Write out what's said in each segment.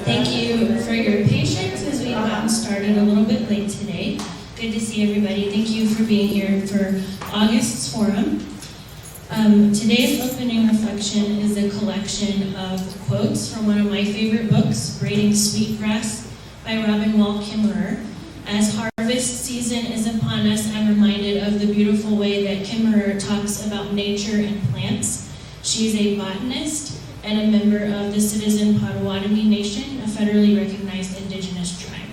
Thank you for your patience as we got started a little bit late today. Good to see everybody. Thank you for being here for August's forum. Today's opening reflection is a collection of quotes from one of my favorite books, Braiding Sweetgrass by Robin Wall Kimmerer. As harvest season is upon us, I'm reminded of the beautiful way that Kimmerer talks about nature and plants. She's a botanist and a member of the Citizen Potawatomi Nation, a federally recognized indigenous tribe.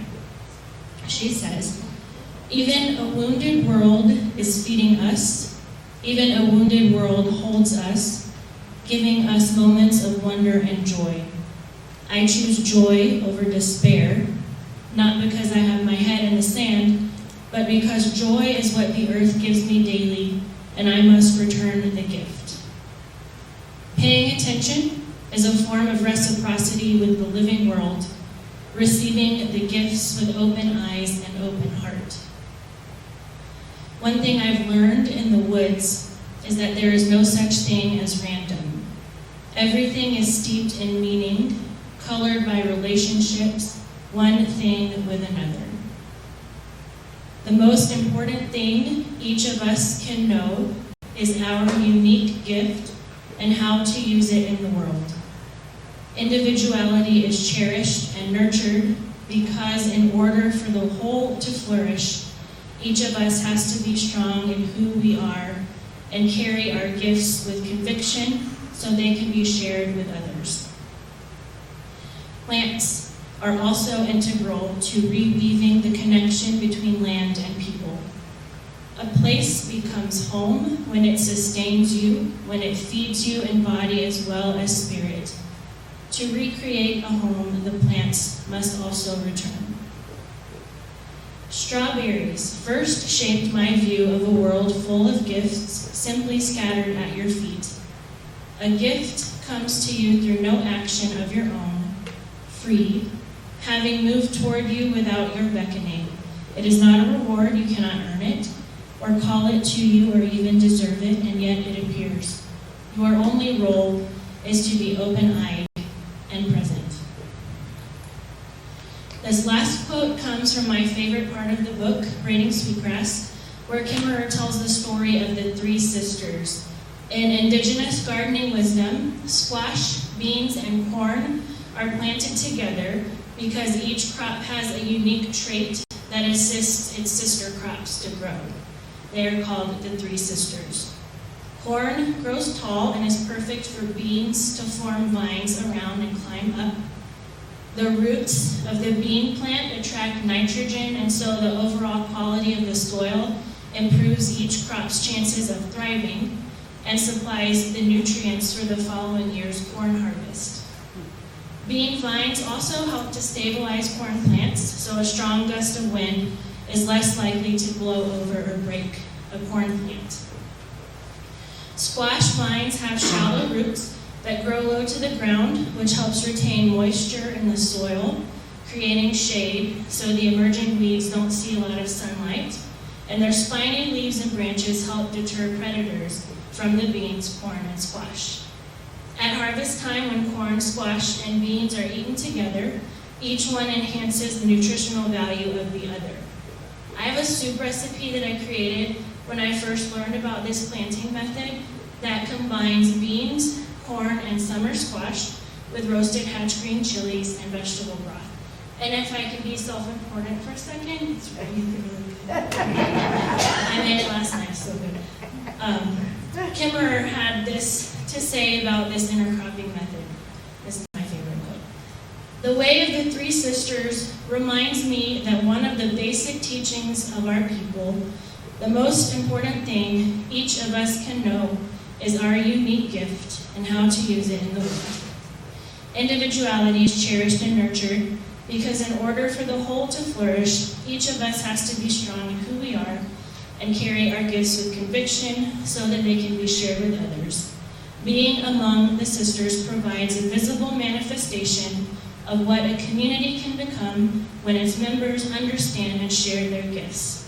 She says, "Even a wounded world is feeding us. Even a wounded world holds us, giving us moments of wonder and joy. I choose joy over despair, not because I have my head in the sand, but because joy is what the earth gives me daily, and I must return the gift." Paying attention is a form of reciprocity with the living world, receiving the gifts with open eyes and open heart. One thing I've learned in the woods is that there is no such thing as random. Everything is steeped in meaning, colored by relationships, one thing with another. The most important thing each of us can know is our unique gift and how to use it in the world. Individuality is cherished and nurtured because in order for the whole to flourish, each of us has to be strong in who we are and carry our gifts with conviction so they can be shared with others. Plants are also integral to reweaving the connection between land and people. A place becomes home when it sustains you, when it feeds you in body as well as spirit. To recreate a home, the plants must also return. Strawberries first shaped my view of a world full of gifts simply scattered at your feet. A gift comes to you through no action of your own, free, having moved toward you without your beckoning. It is not a reward, you cannot earn it, or call it to you or even deserve it, and yet it appears. Your only role is to be open-eyed and present. This last quote comes from my favorite part of the book, Braiding Sweetgrass, where Kimmerer tells the story of the three sisters. In indigenous gardening wisdom, squash, beans, and corn are planted together because each crop has a unique trait that assists its sister crops to grow. They are called the three sisters. Corn grows tall and is perfect for beans to form vines around and climb up. The roots of the bean plant attract nitrogen, and so the overall quality of the soil improves each crop's chances of thriving and supplies the nutrients for the following year's corn harvest. Bean vines also help to stabilize corn plants, so a strong gust of wind is less likely to blow over or break a corn plant. Squash vines have shallow roots that grow low to the ground, which helps retain moisture in the soil, creating shade so the emerging weeds don't see a lot of sunlight, and their spiny leaves and branches help deter predators from the beans, corn, and squash. At harvest time, when corn, squash, and beans are eaten together, each one enhances the nutritional value of the other. I have a soup recipe that I created when I first learned about this planting method that combines beans, corn, and summer squash with roasted hatch green chilies and vegetable broth. And if I can be self-important for a second, it's really good. I made it last night, so good. Kimmerer had this to say about this intercropping method. This is my favorite quote. "The way of the three sisters reminds me that one of the basic teachings of our people, the most important thing each of us can know, is our unique gift and how to use it in the world. Individuality is cherished and nurtured because in order for the whole to flourish, each of us has to be strong in who we are and carry our gifts with conviction so that they can be shared with others. Being among the sisters provides a visible manifestation of what a community can become when its members understand and share their gifts.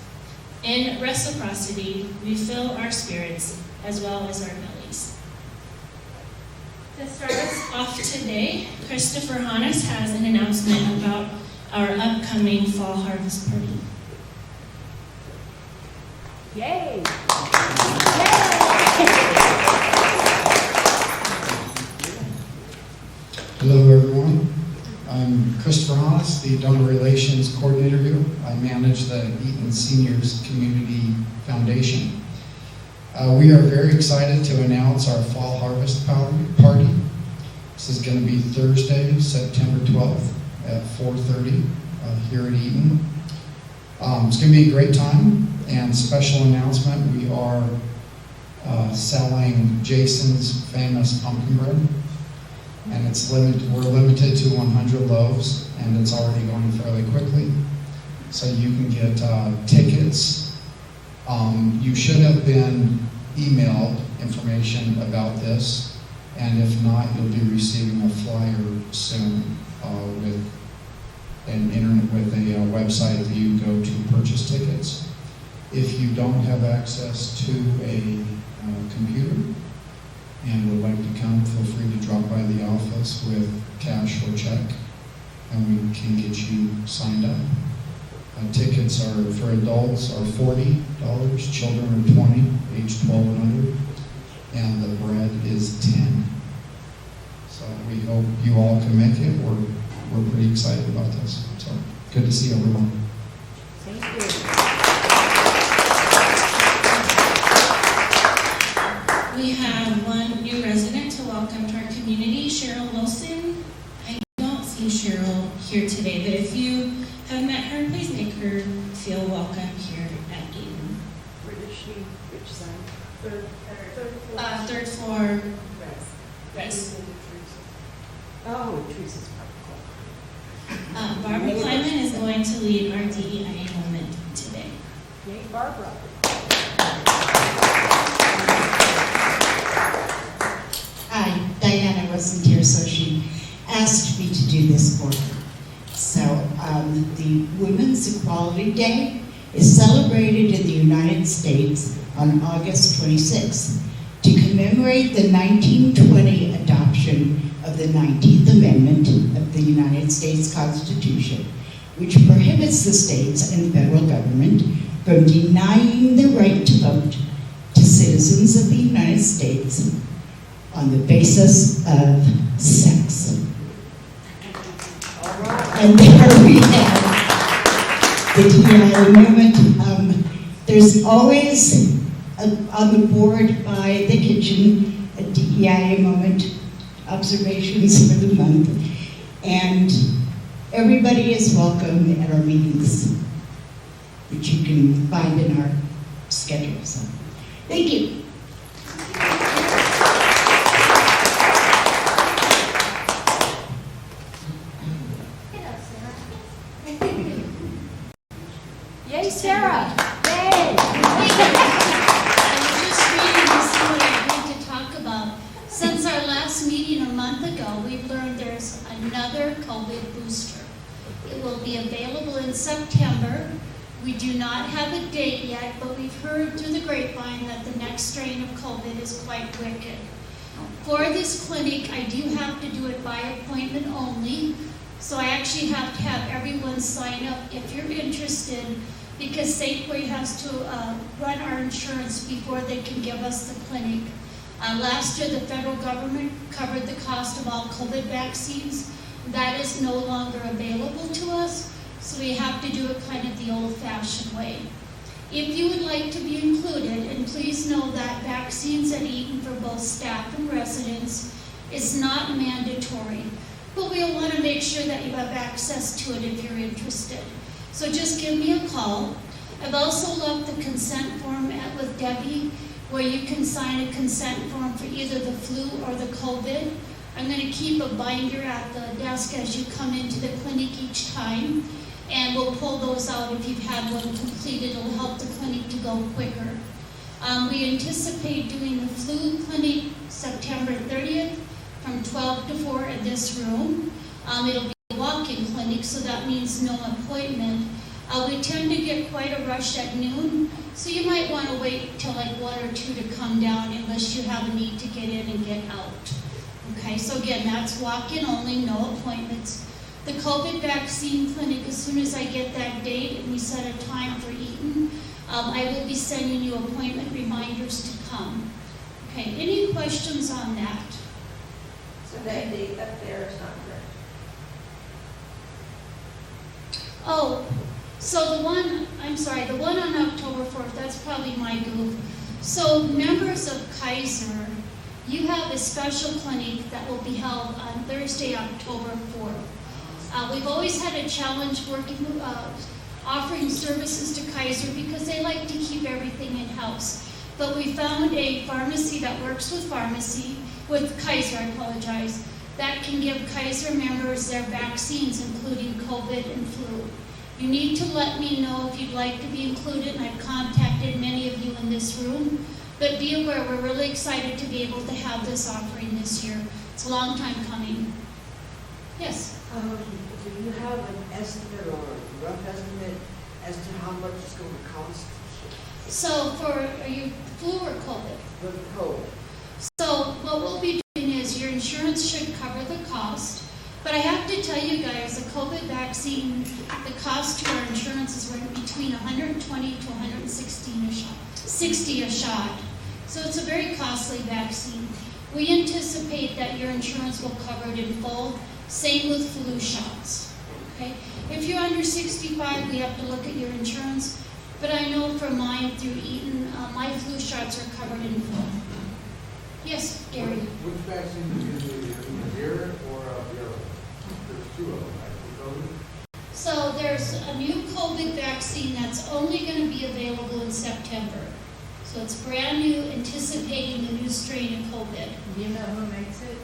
In reciprocity, we fill our spirits as well as our bellies." To start us off today, Christopher Hannes has an announcement about our upcoming fall harvest party. Yay! Hello, everyone. I'm Christopher Hannes, the Donor Relations Coordinator here. I manage the Eaton Seniors Community Foundation. We are very excited to announce our fall harvest party. This is going to be Thursday, September 12th at 4:30 here at Eaton. It's going to be a great time, and special announcement, we are selling Jason's famous pumpkin bread. And it's limited. We're limited to 100 loaves, and it's already going fairly quickly. So you can get tickets. You should have been emailed information about this, and if not, you'll be receiving a flyer soon with a website that you go to purchase tickets. If you don't have access to a computer and would like to come, feel free to drop by the office with cash or check, and we can get you signed up. Tickets are for adults are $40, children are $20, age 12 and under, and the bread is $10. So we hope you all can make it. We're pretty excited about this. So good to see everyone. Thank you. We have one new resident to welcome to our community, Cheryl Wilson. I don't see Cheryl here today, but if you have met her, please make her feel welcome here at Eaton. Where does she, which side? Third floor. Third floor, Res. res. Oh, Teresa's probably Barbara Kleiman is going to lead our DEIA moment today. cool. Yay, Barbara. Hi, Diana wasn't here, so she asked me to do this for her. So the Women's Equality Day is celebrated in the United States on August 26th to commemorate the 1920 adoption of the 19th Amendment of the United States Constitution, which prohibits the states and federal government from denying the right to vote to citizens of the United States on the basis of sex. And there we have the DEIA movement. There's always on the board by the kitchen a DEIA moment observations for the month, and everybody is welcome at our meetings, which you can find in our schedule. So, thank you. Yay, Sarah. Yay. I was just reading to see what I'm going to talk about. Since our last meeting a month ago, we've learned there's another COVID booster. It will be available in September. We do not have a date yet, but we've heard through the grapevine that the next strain of COVID is quite wicked. For this clinic, I do have to do it by appointment only. So I actually have to have everyone sign up if you're interested, because Safeway has to run our insurance before they can give us the clinic. Last year, the federal government covered the cost of all COVID vaccines. That is no longer available to us, so we have to do it kind of the old-fashioned way. If you would like to be included, and please know that vaccines at Eaton for both staff and residents is not mandatory, but we'll want to make sure that you have access to it if you're interested. So just give me a call. I've also left the consent form with Debbie, where you can sign a consent form for either the flu or the COVID. I'm going to keep a binder at the desk as you come into the clinic each time, and we'll pull those out if you've had one completed. It'll help the clinic to go quicker. We anticipate doing the flu clinic September 30th from 12 to 4 in this room. It'll be a walk-in clinic, so that means no appointment. We tend to get quite a rush at noon, so you might want to wait till like 1 or 2 to come down unless you have a need to get in and get out. Okay, so again, that's walk-in only, no appointments. The COVID vaccine clinic, as soon as I get that date and we set a time for Eaton, I will be sending you appointment reminders to come. Okay, any questions on that? So that date up there is not correct. Oh, so the one on October 4th, that's probably my goof. So members of Kaiser, you have a special clinic that will be held on Thursday, October 4th. We've always had a challenge working, offering services to Kaiser because they like to keep everything in-house. But we found a pharmacy that works with Kaiser, that can give Kaiser members their vaccines, including COVID and flu. You need to let me know if you'd like to be included, and I've contacted many of you in this room. But be aware, we're really excited to be able to have this offering this year. It's a long time coming. Yes? Do you have an estimate or a rough estimate as to how much it's going to cost So are you flu or COVID? for the cold? So what we'll be doing is your insurance should cover the cost. But I have to tell you guys, the COVID vaccine, the cost to our insurance is right between $120 to $160 a shot. So it's a very costly vaccine. We anticipate that your insurance will cover it in full. Same with flu shots. Okay? If you're under 65, we have to look at your insurance. But I know for mine through Eaton, my flu shots are covered in full. Yes, Gary? Which vaccine do you usually use, Moderna or the other one? There's two of them, right, for COVID? So there's a new COVID vaccine that's only going to be available in September. So it's brand new, anticipating the new strain of COVID. Do you know who makes it?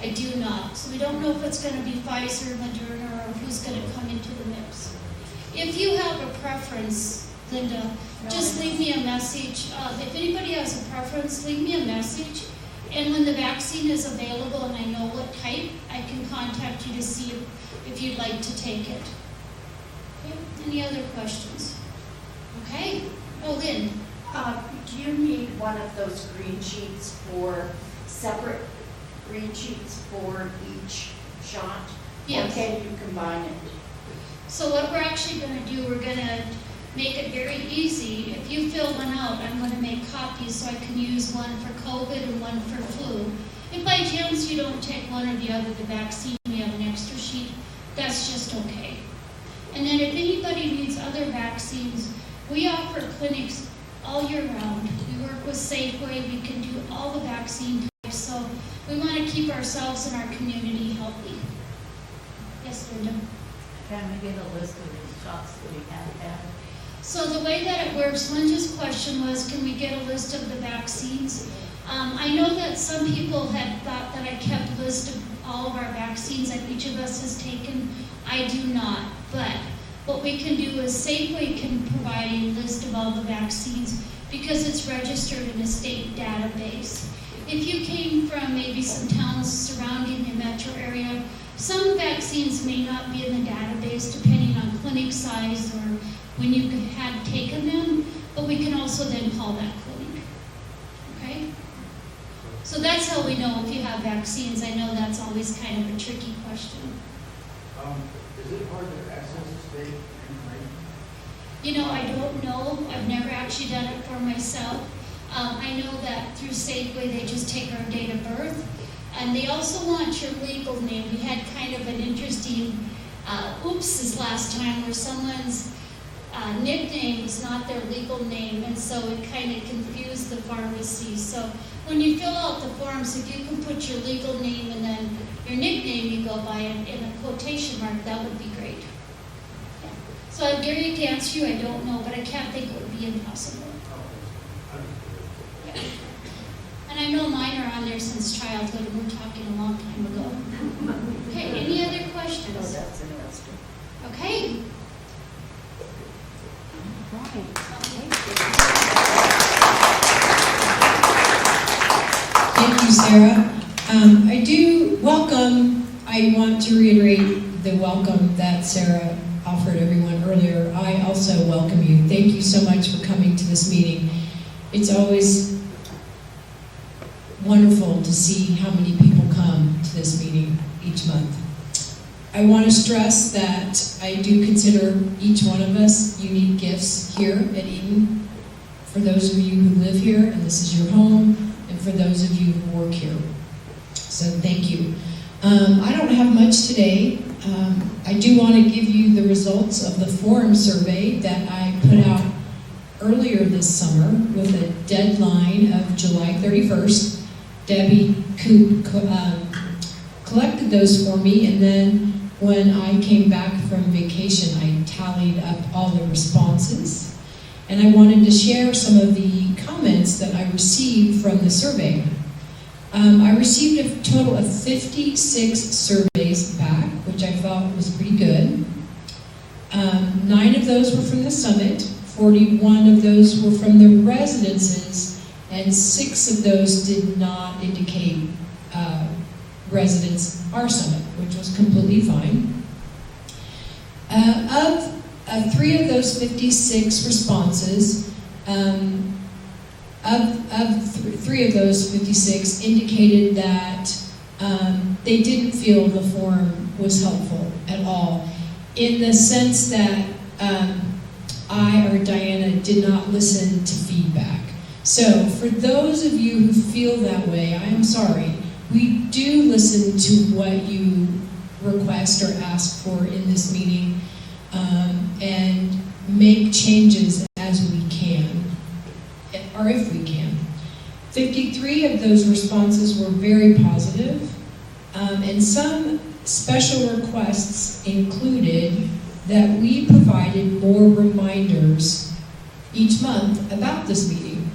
I do not. So we don't know if it's going to be Pfizer, Moderna, or who's going to come into the mix. If you have a preference, Linda, just leave me a message. If anybody has a preference, leave me a message. And when the vaccine is available and I know what type, I can contact you to see if you'd like to take it. Okay. Any other questions? Okay. Oh, Lynn. Do you need one of those green sheets separate green sheets for each shot? Yes. Or can you combine it? So what we're actually going to do, we're going to make it very easy. If you fill one out, I'm going to make copies so I can use one for COVID and one for flu. If by chance you don't take one or the other, the vaccine, we have an extra sheet, that's just okay. And then if anybody needs other vaccines, we offer clinics all year round. We work with Safeway, we can do all the vaccine types, so we want to keep ourselves and our community healthy. Yes, Linda? Can we get a list of these shots that we have had? So the way that it works, Linda's question was, can we get a list of the vaccines? I know that some people had thought that I kept a list of all of our vaccines that each of us has taken. I do not, but what we can do is Safeway can provide a list of all the vaccines because it's registered in a state database. If you came from maybe some towns surrounding the metro area, some vaccines may not be in the database depending on clinic size or when you had taken them, but we can also then call that clinic. Okay? So that's how we know if you have vaccines. I know that's always kind of a tricky question. Is it hard to access the state information? You know, I don't know. I've never actually done it for myself. I know that through Safeway they just take our date of birth, and they also want your legal name. We had kind of an interesting oopses last time where someone's nickname is not their legal name, and so it kind of confused the pharmacy. So when you fill out the forms, if you can put your legal name and then your nickname you go by in a quotation mark, that would be great. Yeah. So Gary, to answer you, I don't know, but I can't think it would be impossible. Yeah. And I know mine are on there since childhood, and we're talking a long time ago. Okay, any other Oh, questions? that's interesting. Okay. Thank you, Sarah. I do welcome, I want to reiterate the welcome that Sarah offered everyone earlier. I also welcome you. Thank you so much for coming to this meeting. It's always wonderful to see how many people come. this meeting each month. I want to stress that I do consider each one of us unique gifts here at Eden. For those of you who live here, and this is your home, and for those of you who work here. So thank you. I don't have much today. I do want to give you the results of the forum survey that I put out earlier this summer with a deadline of July 31st. Debbie Coop collected those for me, and then when I came back from vacation, I tallied up all the responses. And I wanted to share some of the comments that I received from the survey. I received a total of 56 surveys back, which I thought was pretty good. 9 of those were from the summit, 41 of those were from the residences, and 6 of those did not indicate residents our summit, which was completely fine. Of 3 of those 56 responses, of 3 of those 56 indicated that they didn't feel the forum was helpful at all, in the sense that I or Diana did not listen to feedback. So for those of you who feel that way, I am sorry. We do listen to what you request or ask for in this meeting, and make changes as we can, or if we can. 53 of those responses were very positive, and some special requests included that we provided more reminders each month about this meeting.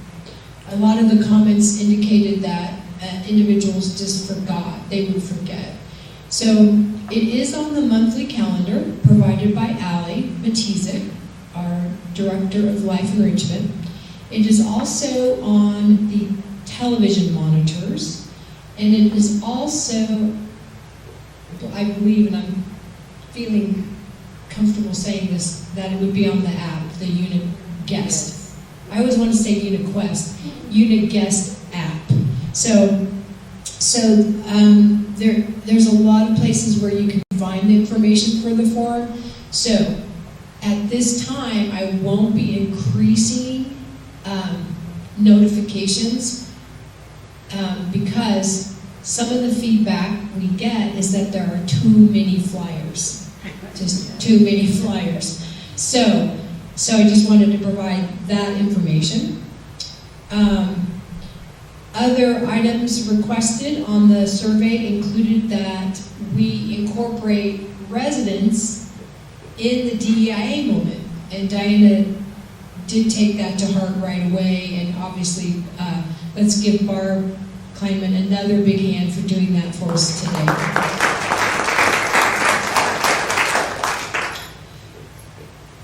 A lot of the comments indicated that individuals just forgot, they would forget. So it is on the monthly calendar provided by Allie Matizik, our Director of Life Enrichment. It is also on the television monitors, and it is also, I believe, and I'm feeling comfortable saying this, that it would be on the app, the Unit Guest. I always want to say Unit Quest, Unit Guest app. So there's a lot of places where you can find the information for the forum. So at this time, I won't be increasing notifications because some of the feedback we get is that there are too many flyers, just too many flyers. So I just wanted to provide that information. Other items requested on the survey included that we incorporate residents in the DEIA movement, and Diana did take that to heart right away, and obviously let's give Barb Kleinman another big hand for doing that for us today.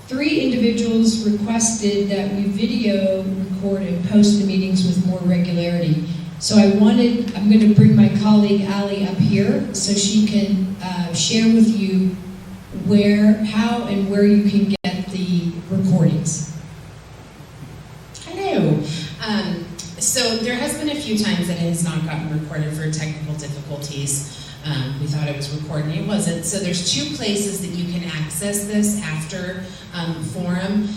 Three individuals requested that we video record and post the meetings with more regularity. So I'm going to bring my colleague Allie up here so she can share with you how and where you can get the recordings. Hello. So there has been a few times that it has not gotten recorded for technical difficulties. We thought it was recording, it wasn't. So there's 2 places that you can access this after forum.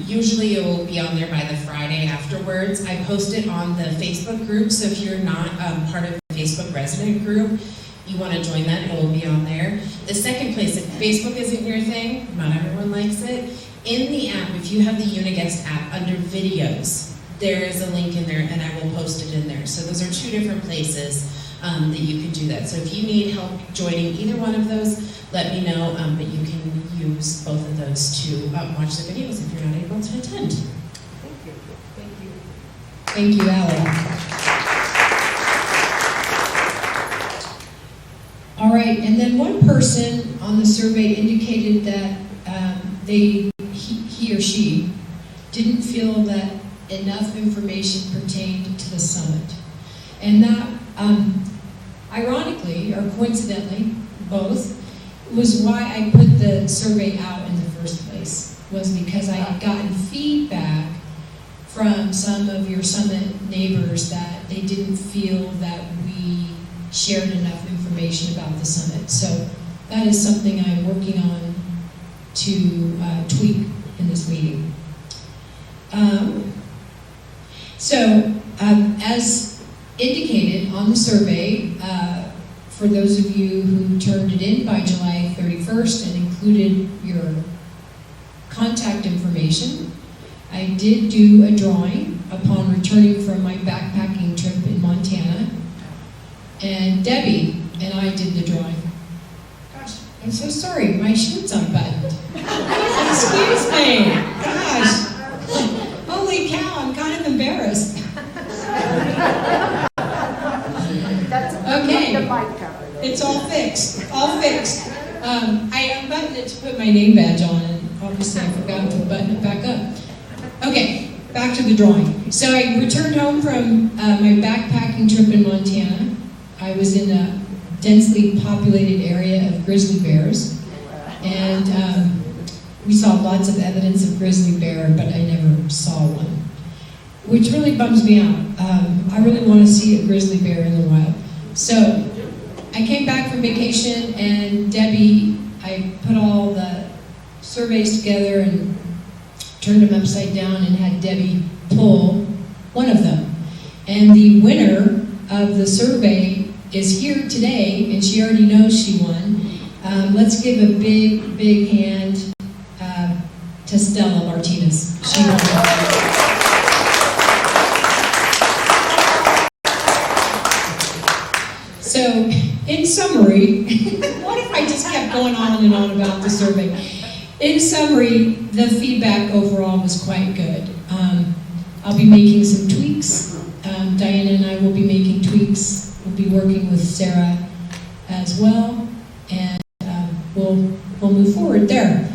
Usually it will be on there by the Friday afterwards. I post it on the Facebook group, so if you're not part of the Facebook resident group, you want to join that, it will be on there. The second place, if Facebook isn't your thing, not everyone likes it, in the app, if you have the Uniguest app, under videos, there is a link in there, and I will post it in there. So those are 2 different places that you can do that. So if you need help joining either one of those, let me know, but you can use both of those to watch the videos if you're not able to attend. Thank you. Thank you. Thank you, Allie. All right, and then one person on the survey indicated that he or she didn't feel that enough information pertained to the summit. And that, ironically, or coincidentally, both, was why I put the survey out in the first place, was because I had gotten feedback from some of your summit neighbors that they didn't feel that we shared enough information information about the summit. So that is something I'm working on to tweak in this meeting. As indicated on the survey, for those of you who turned it in by July 31st and included your contact information, I did do a drawing upon returning from my backpacking trip in Montana, and Debbie and I did the drawing. Gosh, I'm so sorry, my shirt's unbuttoned. Excuse me. Gosh. Holy cow, I'm kind of embarrassed. Okay. The mic cover. It's all fixed, all fixed. I unbuttoned it to put my name badge on, and obviously I forgot to button it back up. Okay, back to the drawing. So I returned home from my backpacking trip in Montana. I was in a densely populated area of grizzly bears, and we saw lots of evidence of grizzly bear, but I never saw one, which really bums me out. I really want to see a grizzly bear in the wild. So I came back from vacation, and Debbie, I put all the surveys together and turned them upside down and had Debbie pull one of them. And the winner of the survey is here today, and she already knows she won. Let's give a big, big hand to Stella Martinez. She won. So, in summary, what if I just kept going on and on about the survey? In summary, the feedback overall was quite good. I'll be making some tweaks. Diana and I will be making tweaks. We'll be working with Sarah as well, and we'll move forward there.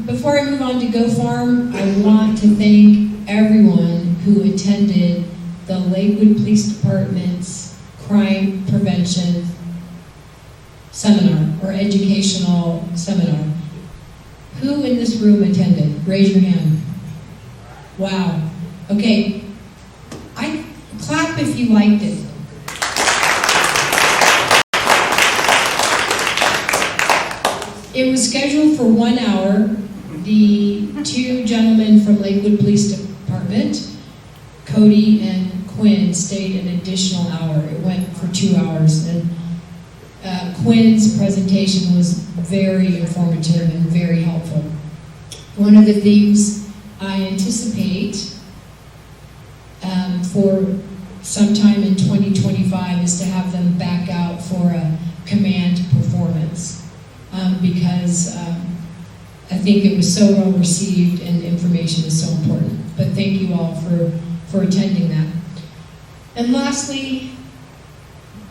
Before I move on to Go Farm, I want to thank everyone who attended the Lakewood Police Department's crime prevention seminar or educational seminar. Who in this room attended? Raise your hand. Wow. Okay. Clap if you liked it. It was scheduled for 1 hour. The two gentlemen from Lakewood Police Department, Cody and Quinn, stayed an additional hour. It went for 2 hours, and Quinn's presentation was very informative and very helpful. One of the things I anticipate for sometime in 2025 is to have them back out for a command performance, because I think it was so well received and information is so important. But thank you all for attending that. And lastly,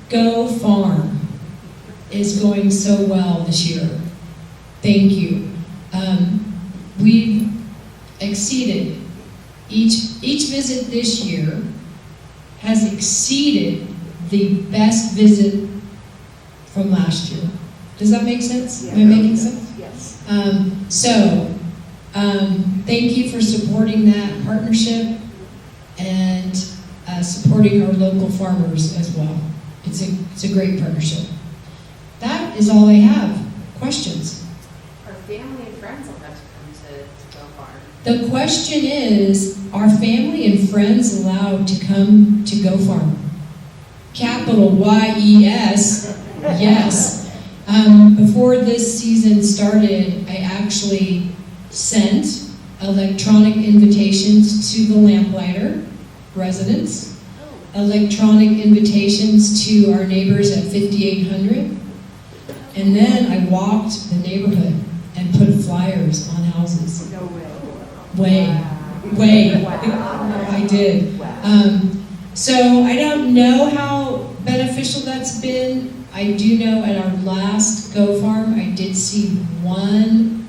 Go Farm is going so well this year. Thank you. We've exceeded, each visit this year has exceeded the best visit from last year. Does that make sense? Am I making sense? Yes. Thank you for supporting that partnership and supporting our local farmers as well. It's a great partnership. That is all I have. Questions? Our family and friends will have to come to Go Farm. The question is, are family and friends allowed to come to Go Farm? Capital Y-E-S, yes. Before this season started, I actually sent electronic invitations to the Lamplighter residents, electronic invitations to our neighbors at 5800, and then I walked the neighborhood and put flyers on houses. No way. I did. So I don't know how beneficial that's been. I do know at our last Go Farm, I did see one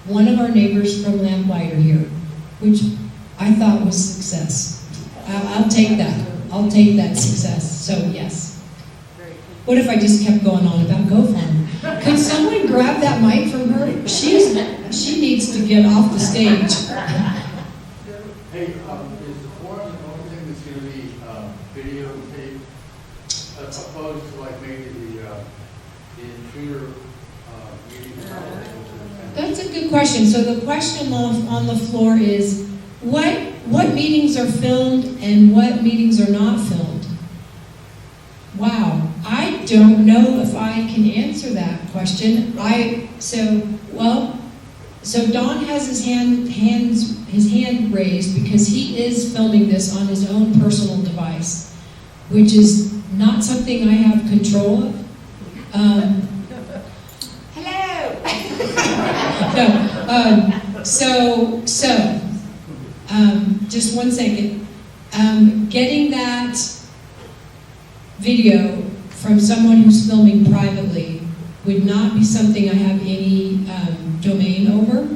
of our neighbors from Lamplighter here, which I thought was success. I'll take that. I'll take that success. So yes. What if I just kept going on about Go Farm? Could someone grab that mic from her? She needs to get off the stage. Hey, is the forum the only thing that's going to be videotaped? opposed to like maybe the intruder, meeting. That's a good question. So the question on the floor is, what meetings are filmed and what meetings are not filmed? Wow, I don't know if I can answer that question. So Don has his hand raised because he is filming this on his own personal device, which is not something I have control of. Just 1 second. Getting that video from someone who's filming privately would not be something I have any domain over,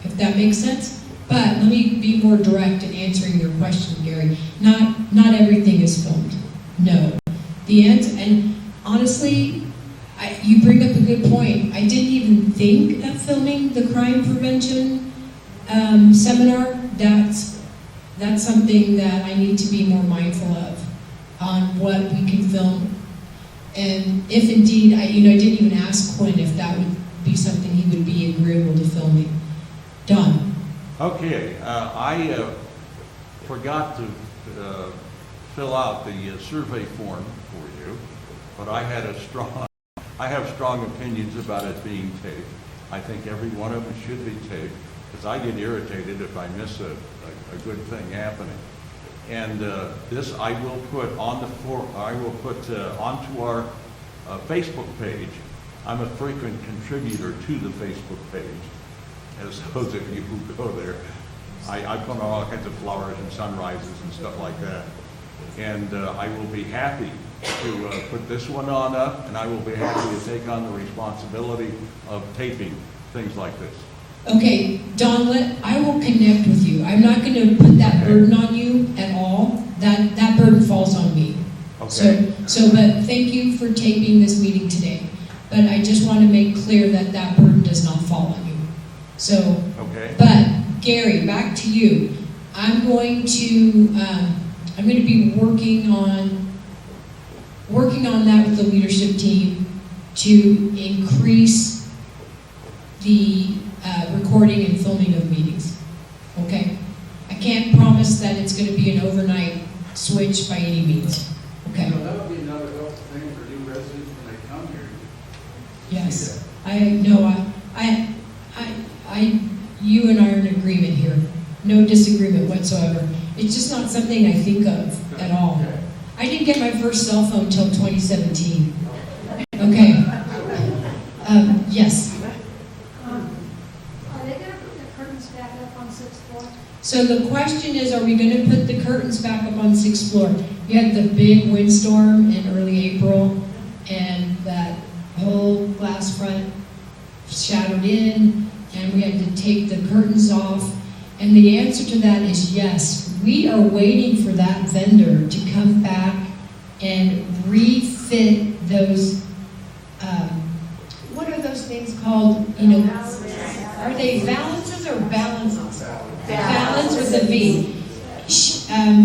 if that makes sense. But let me be more direct in answering your question, Gary. Not everything is filmed. No. The answer, and honestly, you bring up a good point. I didn't even think of filming the crime prevention seminar. That's something that I need to be more mindful of on what we can film. And if indeed, I didn't even ask Quinn if that would be something he would be agreeable to filming. Don. Okay, I forgot to fill out the survey form for you, but I have strong opinions about it being taped. I think every one of them should be taped, because I get irritated if I miss a good thing happening. And this I will put on the floor. I will put onto our Facebook page. I'm a frequent contributor to the Facebook page, as those of you who go there. I put on all kinds of flowers and sunrises and stuff like that. And I will be happy to put this one on up, and I will be happy to take on the responsibility of taping things like this. Okay, Don, I will connect with you. I'm not going to put that burden on you at all. That burden falls on me. Okay. But thank you for taping this meeting today. But I just want to make clear that burden does not fall on you. So, okay. But Gary, back to you. I'm going to be working on that with the leadership team to increase the recording and filming of meetings. Okay? I can't promise that it's going to be an overnight switch by any means. Okay? That would be another helpful thing for new residents when they come here. Yes. You and I are in agreement here. No disagreement whatsoever. It's just not something I think of at all. Okay. I didn't get my first cell phone until 2017. Okay. Yes. Are they going to put the curtains back up on 6th floor? So the question is, are we going to put the curtains back up on 6th floor? We had the big windstorm in early April, and that whole glass front shattered in, and we had to take the curtains off. And the answer to that is yes. We are waiting for that vendor to come back and refit those, what are those things called? Are they valances or balances? Balance with a V.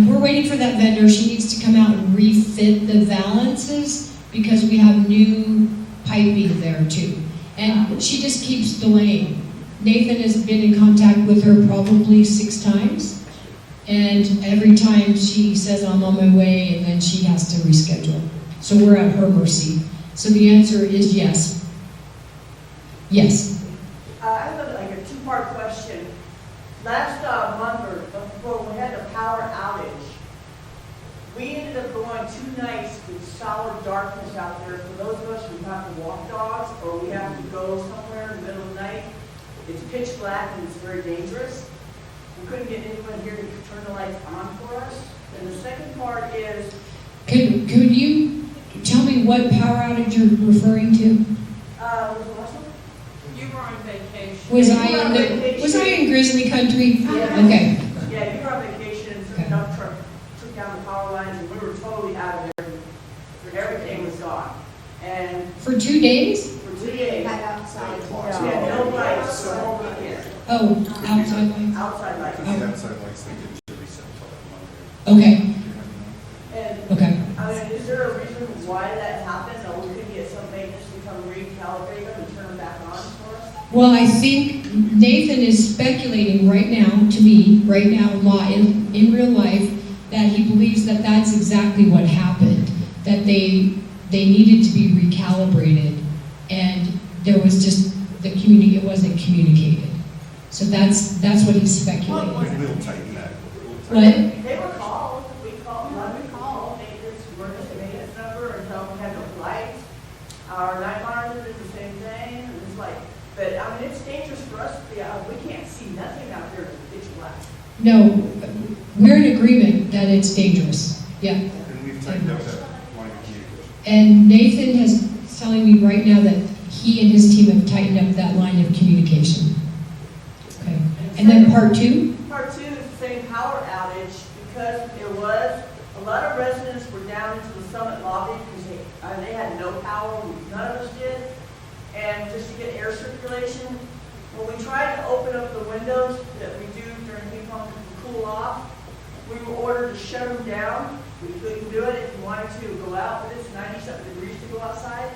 We're waiting for that vendor. She needs to come out and refit the valances because we have new piping there too. And she just keeps delaying. Nathan has been in contact with her probably 6 times. And every time she says, I'm on my way, and then she has to reschedule. So we're at her mercy. So the answer is yes. Yes. I have like a 2-part question. Last month or before we had a power outage, we ended up going 2 nights with solid darkness out there. For those of us who have to walk dogs or we have to go somewhere in the middle of the night, it's pitch black and it's very dangerous. We couldn't get anyone here to turn the lights on for us. And the second part is... Could you tell me what power outage you're referring to? What was the last one? You were on vacation. Was I in Grizzly Country? Yeah. Okay. Yeah, you were on vacation, and some dump truck took down the power lines, and we were totally out of there. Everything was gone. And For 2 days? for 2 days, Back outside. yeah, no lights the whole weekend. Oh, outside lights. Outside lights. Outside lights, they get to reset until that Monday. Okay. And, Okay. I mean, is there a reason why Well, I think Nathan is speculating right now, to me, right now, in real life, that he believes that that's exactly what happened, that they needed to be recalibrated, and there was just, it wasn't communicated. So that's what he's speculating. We'll tighten that. What? They were called, we called, they just worked at the maintenance number and told them we had no lights. Our night monitor did the same thing, and it's like, but I mean, it's dangerous for us to be out, we can't see nothing out here in pitch black. No, we're in agreement that it's dangerous, yeah. And we've tightened up that line of communication. And Nathan is telling me right now that he and his team have tightened up that line of communication. Okay, and then part two? Part two is the same power outage because there was, a lot of residents were down into the Summit lobby because they had no power, none of us did. And just to get air circulation, when we tried to open up the windows that we do during heat pump to cool off, we were ordered to shut them down. We couldn't do it if you wanted to go out, but it's 90-something degrees to go outside.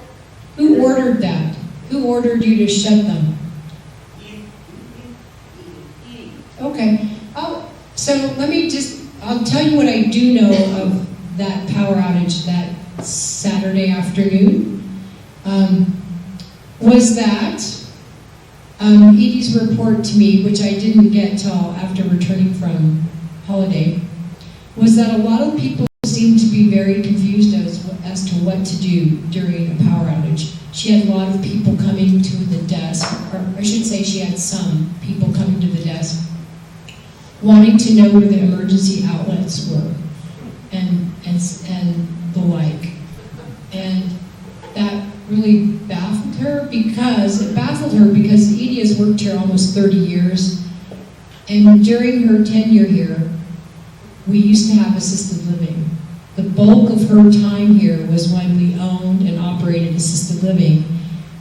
Who ordered that? Who ordered you to shut them? Okay. Oh, so I'll tell you what I do know of that power outage that Saturday afternoon. Was that Edie's report to me, which I didn't get till after returning from holiday, was that a lot of people seemed to be very confused as to what to do during a power outage. She had a lot of people coming to the desk, or I should say she had some people coming to the desk wanting to know where the emergency outlets were and the like. And that really baffled her because Edie has worked here almost 30 years, and during her tenure here, we used to have assisted living. The bulk of her time here was when we owned and operated assisted living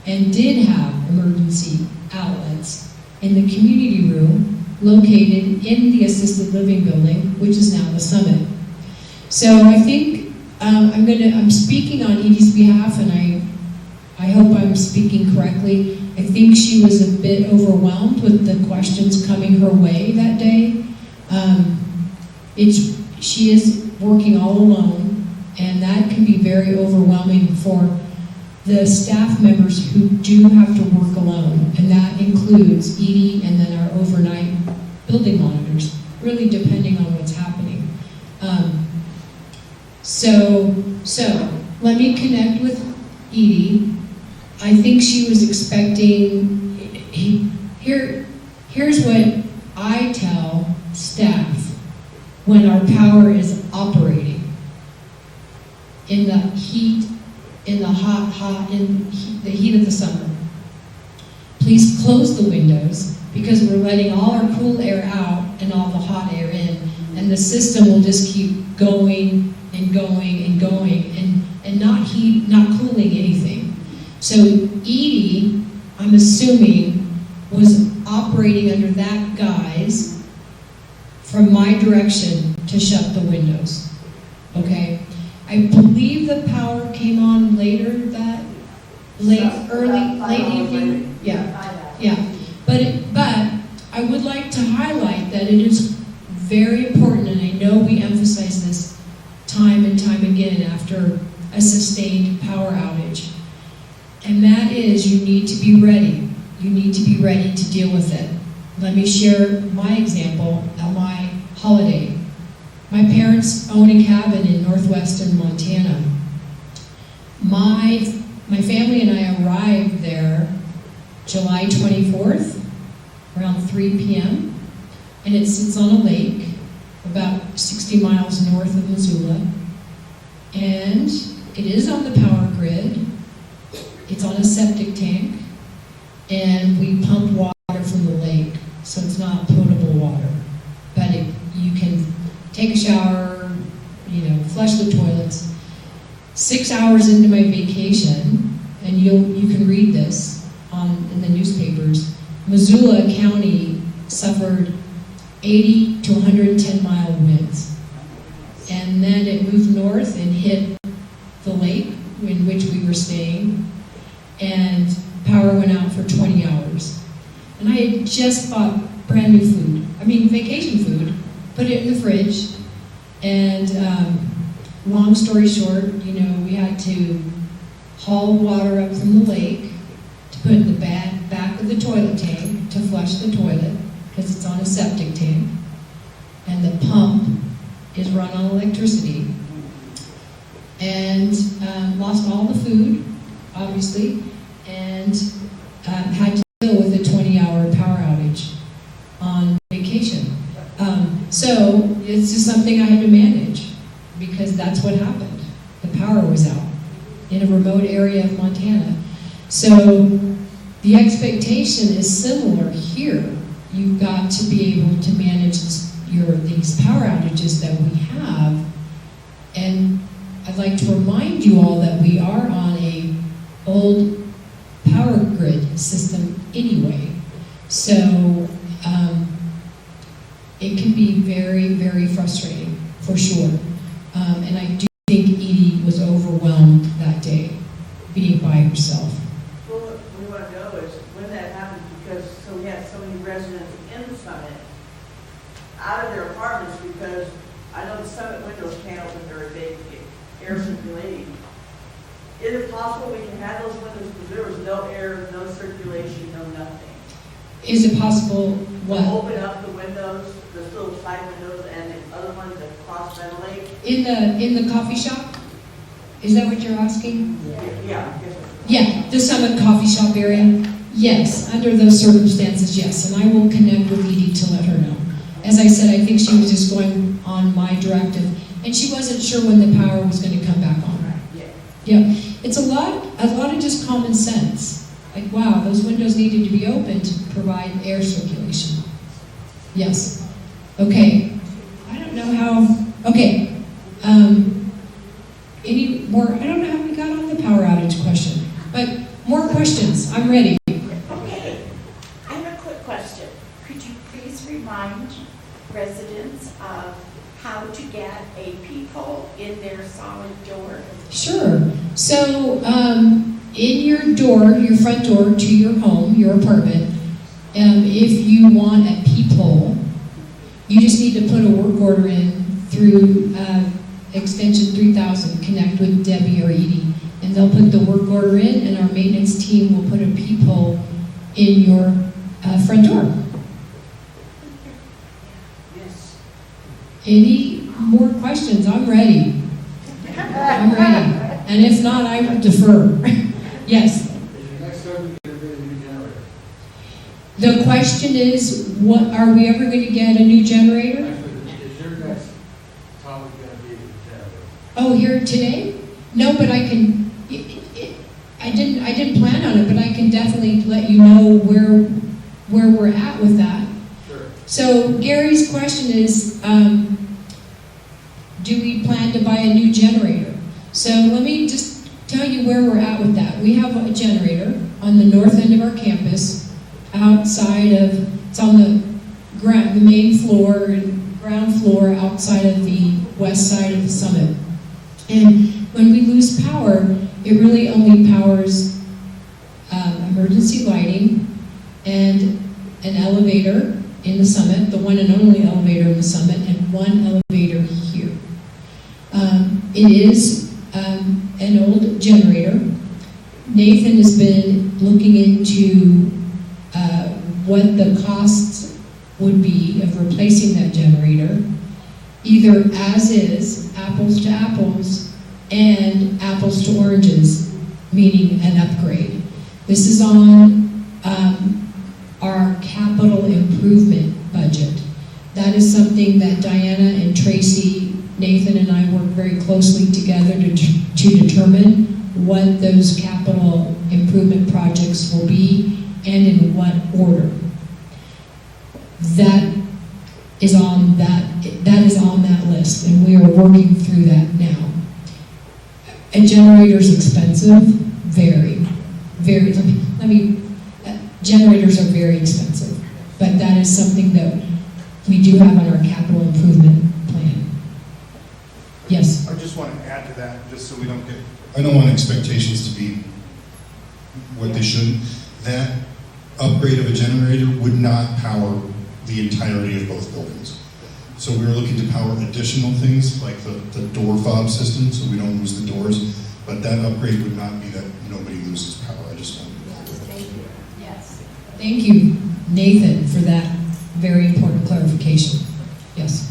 and did have emergency outlets in the community room located in the assisted living building, which is now the Summit. So I think I'm speaking on Edie's behalf, and I hope I'm speaking correctly. I think she was a bit overwhelmed with the questions coming her way that day. She is working all alone, and that can be very overwhelming for the staff members who do have to work alone, and that includes Edie and then our overnight building monitors, really depending on what's happening. So let me connect with Edie. I think she was expecting, here's what I tell staff when our power is operating in the heat, in the the heat of the summer. Please close the windows because we're letting all our cool air out and all the hot air in, and the system will just keep going and going and going and not cooling anything. So Edie, I'm assuming, was operating under that guise from my direction to shut the windows. Okay? I believe the power came on later that late evening. Yeah. But I would like to highlight that it is very important, and I know we emphasize this time and time again after a sustained power outage, and that is you need to be ready. You need to be ready to deal with it. Let me share my example at my holiday. My parents own a cabin in northwestern Montana. My family and I arrived there July 24th, around 3 p.m., and it sits on a lake about 60 miles north of Missoula, and it is on the power grid. It's on a septic tank, and we pump water from the lake, so it's not potable water, but you can take a shower, flush the toilets. 6 hours into my vacation, and you can read this in the newspapers, Missoula County suffered 80 to 110 mile winds. And then it moved north and hit the lake in which we were staying, and power went out for 20 hours. And I had just bought brand new food. I mean, vacation food. Put it in the fridge. And long story short, you know, we had to haul water up from the lake to put in the back of the toilet tank to flush the toilet because it's on a septic tank. And the pump is run on electricity. And lost all the food, obviously, and had to deal with a 20-hour power outage on vacation. So it's just something I had to manage because that's what happened. The power was out in a remote area of Montana. So the expectation is similar here. You've got to be able to manage these power outages that we have. And I'd like to remind you all that we are on a old power grid system anyway. So it can be very, very frustrating, for sure. And I do think Edie was overwhelmed that day, being by herself. Well, what we want to know is when that happened, because so we had so many residents in the Summit out of their apartments because I know the Summit windows can't open during day to get air circulating. Is it possible we can have those windows because there was no air, no circulation, no nothing? Is it possible what? Open up the windows, the little side windows, and the other ones that cross ventilate? In the coffee shop? Is that what you're asking? Yeah. Yeah, the Summit Coffee Shop area? Yes, under those circumstances, yes. And I will connect with Edie to let her know. As I said, I think she was just going on my directive. And she wasn't sure when the power was going to come back on. Yeah. It's a lot of just common sense. Like, wow, those windows needed to be open to provide air circulation. Yes. Okay. I don't know how, okay. Any more, I don't know how we got on the power outage question, but more questions. I'm ready. Okay, I have a quick question. Could you please remind residents of how to get a peephole in their solid door? Sure. So, in your door, your front door to your home, your apartment, if you want a peephole, you just need to put a work order in through extension 3000, connect with Debbie or Edie, and they'll put the work order in, and our maintenance team will put a peephole in your front door. Yes. Any more questions? I'm ready. I'm ready. And if not, I would defer. Yes. Next time we get a new generator. The question is, what are we ever going to get a new generator? Actually, is your next topic going to be the generator? Oh, here today? No, but I can. I didn't plan on it, but I can definitely let you know where we're at with that. Sure. So Gary's question is, do we plan to buy a new generator? So let me just tell you where we're at with that. We have a generator on the north end of our campus, outside of, it's on the main floor and ground floor outside of the west side of the Summit. And when we lose power, it really only powers emergency lighting and an elevator in the Summit, the one and only elevator in the Summit, and one elevator here. It is an old generator. Nathan has been looking into what the costs would be of replacing that generator, either as is, apples to apples, and apples to oranges, meaning an upgrade. This is on our capital improvement budget. That is something that Diana and Tracy, Nathan and I work very closely together to determine what those capital improvement projects will be and in what order. That is on that list, and we are working through that now. A generator is expensive, very. Generators are very expensive, but that is something that we do have on our capital improvement plan. Yes? I just want to add to that, just so we don't get, I don't want expectations to be what they shouldn't. That upgrade of a generator would not power the entirety of both buildings. So we were looking to power additional things like the door fob system, so we don't lose the doors. But that upgrade would not be that nobody loses power. I just wanted to know. Thank you. Yes. Thank you, Nathan, for that very important clarification. Yes.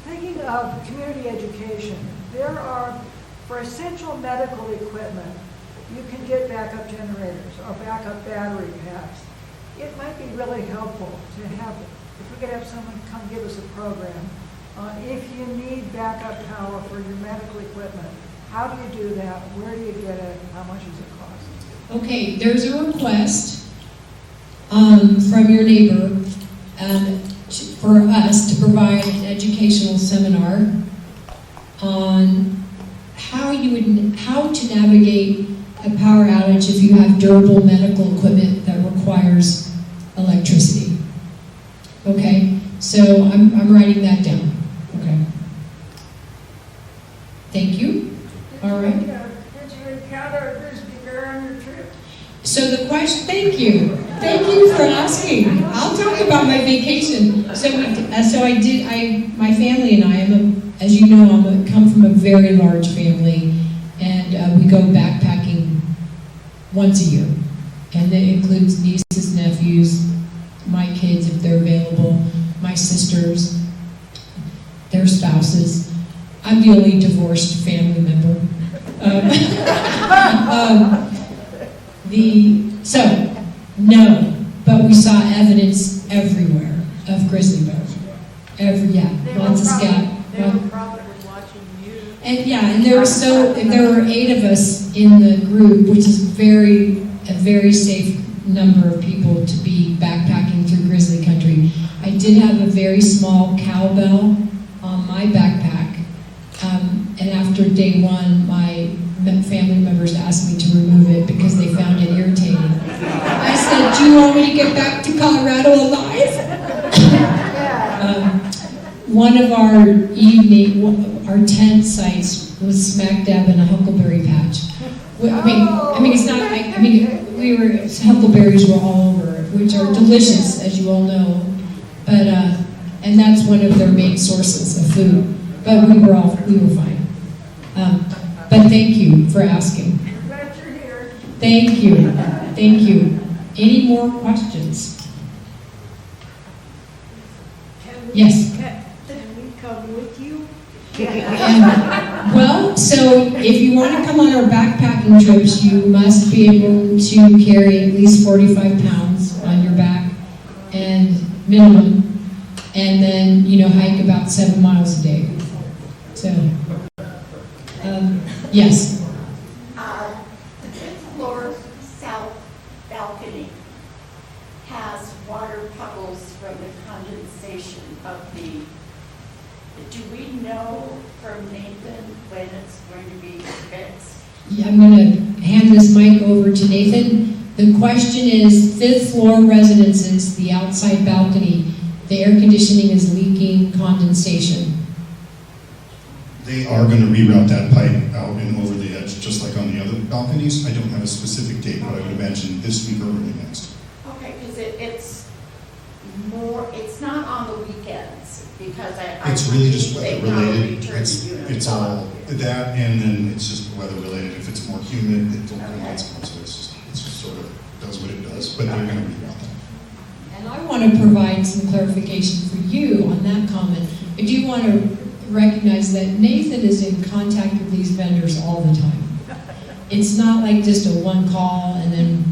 Thinking of community education, there are, for essential medical equipment, you can get backup generators or backup battery packs. It might be really helpful to have, if we could have someone come give us a program, if you need backup power for your medical equipment, how do you do that? Where do you get it? How much does it cost? Okay, there's a request from your neighbor for us to provide an educational seminar on how to navigate a power outage if you have durable medical equipment that requires electricity. Okay, so I'm writing that down. Okay. Thank you. All right. Did you encounter a grizzly bear on your trip? So the question, thank you for asking. I'll talk about my vacation. My family and I as you know, come from a very large family, and we go backpacking once a year. And that includes nieces, nephews, my kids if they're available, my sisters, their spouses. I'm the only divorced family member. No, but we saw evidence everywhere of grizzly bears. Lots of scat. They were probably watching you. And there were 8 of us in the group, which is a very safe number of people to be backpacking through grizzly country. I did have a very small cowbell on my backpack, and after day 1, my family members asked me to remove it because they found it irritating. I said, "Do you want me to get back to Colorado alive?" One of our tent sites was smack dab in a huckleberry patch. Huckleberries were all over, which are delicious, as you all know. But and that's one of their main sources of food. But we were fine. But thank you for asking. Glad you're here. Thank you. Any more questions? Yes. Can we come with you? So if you want to come on our backpacking trips, you must be able to carry at least 45 pounds on your back, and minimum, and then, hike about 7 miles a day. So, yes. The 5th floor south balcony has water puddles from the condensation of the. Do we know from Nathan when it's going to be fixed? Yeah, I'm going to hand this mic over to Nathan. The question is, 5th floor residences, the outside balcony, the air conditioning is leaking condensation. They are going to reroute that pipe out and over the edge, just like on the other balconies. I don't have a specific date, but I would imagine this week or early next. Okay, because it's not on the weekends, because It's really just weather they've not related. returned the units It's all that, and then it's just weather related. If it's more humid, it don't come out so much. So it just sort of does what it does. But they're going to reroute that. And I want to provide some clarification for you on that comment. I do want to recognize that Nathan is in contact with these vendors all the time. It's not like just a one call and then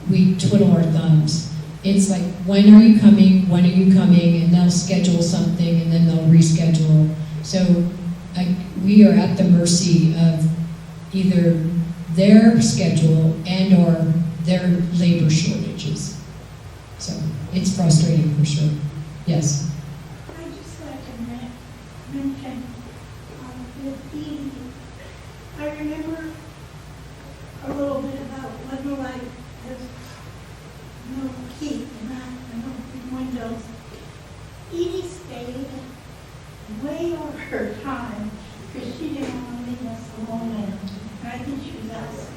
we twiddle our thumbs. It's like, when are you coming? When are you coming? And they'll schedule something and then they'll reschedule. So we are at the mercy of either their schedule and or their labor shortages. So it's frustrating for sure. Yes. I'd just like to mention with Edie, I remember a little bit about when the light has no heat and no windows. Edie stayed way over her time because she didn't want to leave us alone there. And I think she was asked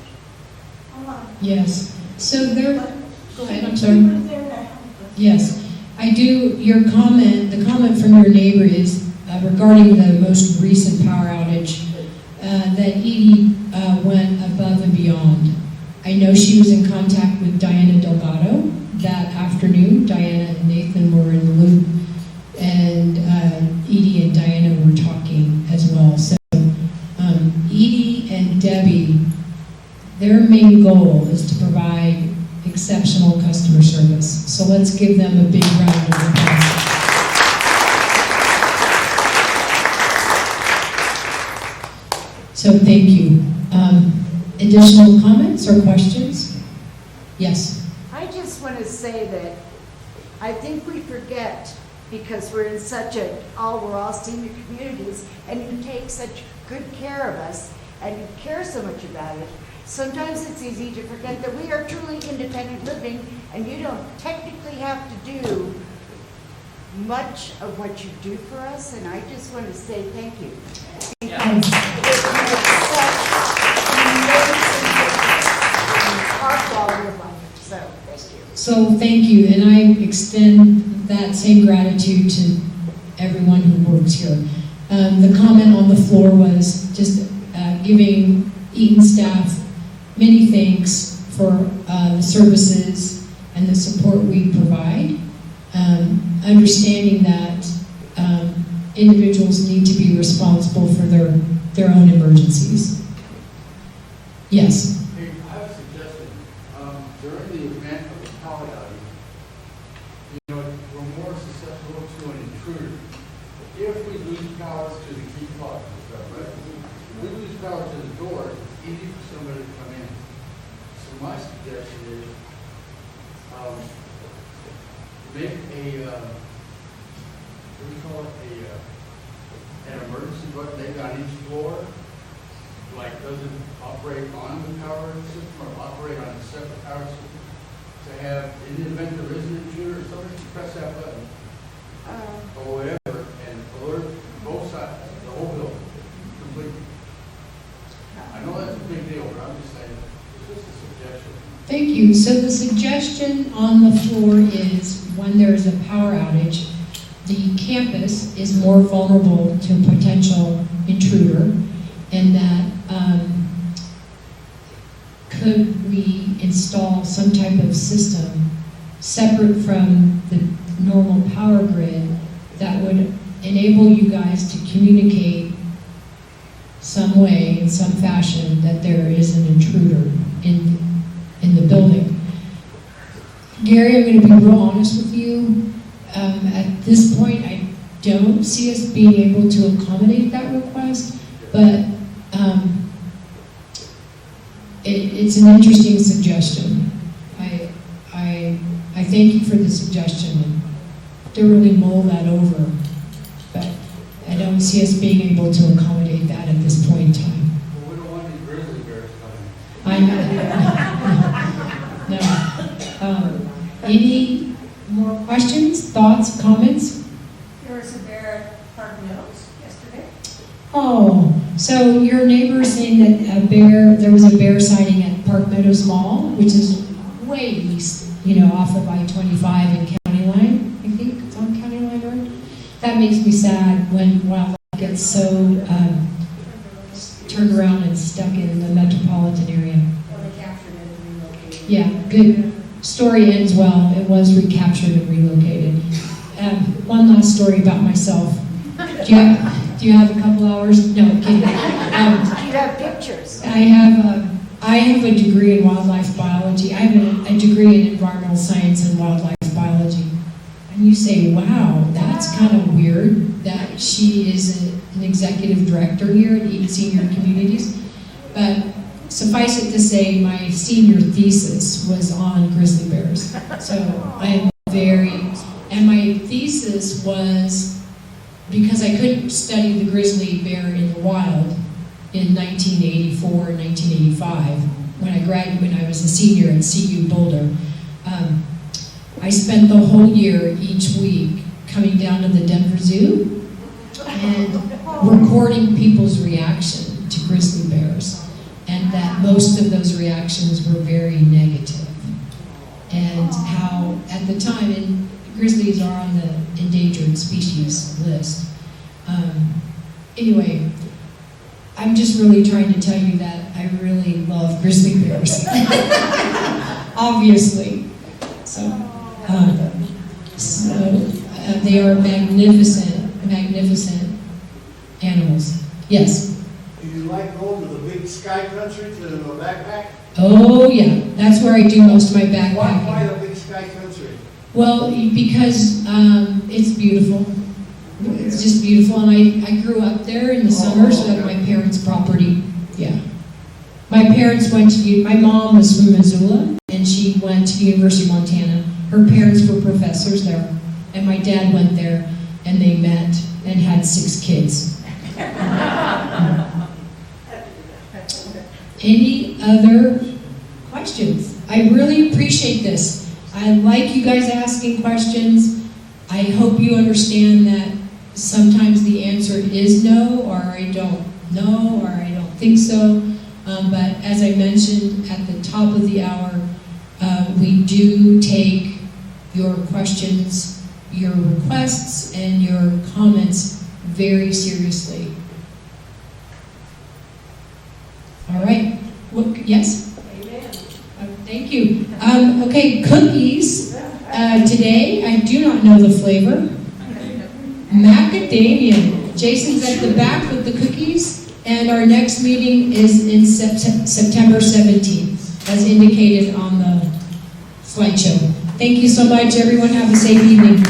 a lot. Yes. So there. But Go ahead, I'm sorry. Yes, I do, the comment from your neighbor is regarding the most recent power outage, that Edie went above and beyond. I know she was in contact with Diana Delgado that afternoon. Diana and Nathan were in the loop, and Edie and Diana were talking as well. So Edie and Debbie, their main goal is to provide exceptional customer service. So let's give them a big round of applause. So thank you. Additional comments or questions? Yes. I just want to say that I think we forget, because we're in such we're all senior communities, and you take such good care of us, and you care so much about it. Sometimes it's easy to forget that we are truly independent living, and you don't technically have to do much of what you do for us, and I just want to say thank you. Because it makes such amazing difference in our quality of life. So thank you. So thank you, and I extend that same gratitude to everyone who works here. The comment on the floor was just giving Eaton staff many thanks for the services and the support we provide, understanding that individuals need to be responsible for their own emergencies. Yes. Hey, I have a suggestion. During the event of the power outage, we're more susceptible to an intruder. If we lose power to the key fob and stuff, right? If we lose power to the door, it's easy for somebody to come in. So my suggestion is make an emergency button maybe on each floor, like doesn't operate on the power system or operate on a separate power system, to have, in the event there is an intruder, somebody can press that button or whatever and alert both sides, the whole building, completely. I know that's a big deal, but I'm just saying, it's just a suggestion. Thank you. So the suggestion on the floor is when there is a power outage, the campus is more vulnerable to a potential intruder, and that could we install some type of system separate from the normal power grid that would enable you guys to communicate some way, in some fashion, that there is an intruder in the building. Gary, I'm going to be real honest with you. At this point, I don't see us being able to accommodate that request, but it's an interesting suggestion. I thank you for the suggestion, and to really mull that over, but I don't see us being able to accommodate that at this point in time. Well, we don't want any grizzly bears coming. I know. No. Any more questions, thoughts, comments? There was a bear at Park Meadows yesterday. Oh, so your neighbor is saying that there was a bear sighting at Park Meadows Mall, which is way east, off of I-25 and County Line. I think it's on County Line Road. That makes me sad when wildlife gets so turned around and stuck in the metropolitan area. Well, they captured it and relocated it. Yeah, good. Story ends well. It was recaptured and relocated. One last story about myself. Do you have a couple hours? No, kidding. Do you have pictures? I have a degree in wildlife biology. I have a degree in environmental science and wildlife biology. And you say, wow, that's kind of weird that she is an executive director here at Eaton Senior Communities. But suffice it to say, my senior thesis was on grizzly bears. So I am and my thesis was because I couldn't study the grizzly bear in the wild in 1984 and 1985 when I was a senior at CU Boulder. I spent the whole year each week coming down to the Denver Zoo and recording people's reaction to grizzly bears, and that most of those reactions were very negative. and how at the time, and grizzlies are on the endangered species list. Anyway, I'm just really trying to tell you that I really love grizzly bears. Obviously. So they are magnificent, magnificent animals. Yes? Do you like going to the big sky country to the backpack? Oh, yeah. That's where I do most of my backpacking. Why the big sky country? Well, because it's beautiful. It's just beautiful, and I grew up there in the summers at my parents' property. Yeah. My parents went to, my mom was from Missoula, and she went to the University of Montana. Her parents were professors there, and my dad went there, and they met and had 6 kids. Any other questions? I really appreciate this. I like you guys asking questions. I hope you understand that sometimes the answer is no, or I don't know, or I don't think so. But as I mentioned at the top of the hour, we do take your questions, your requests, and your comments very seriously. All right. Yes? Amen. Thank you. Okay, cookies. Today, I do not know the flavor. Macadamia. Jason's at the back with the cookies, and our next meeting is in September 17th, as indicated on the slideshow. Thank you so much, everyone. Have a safe evening.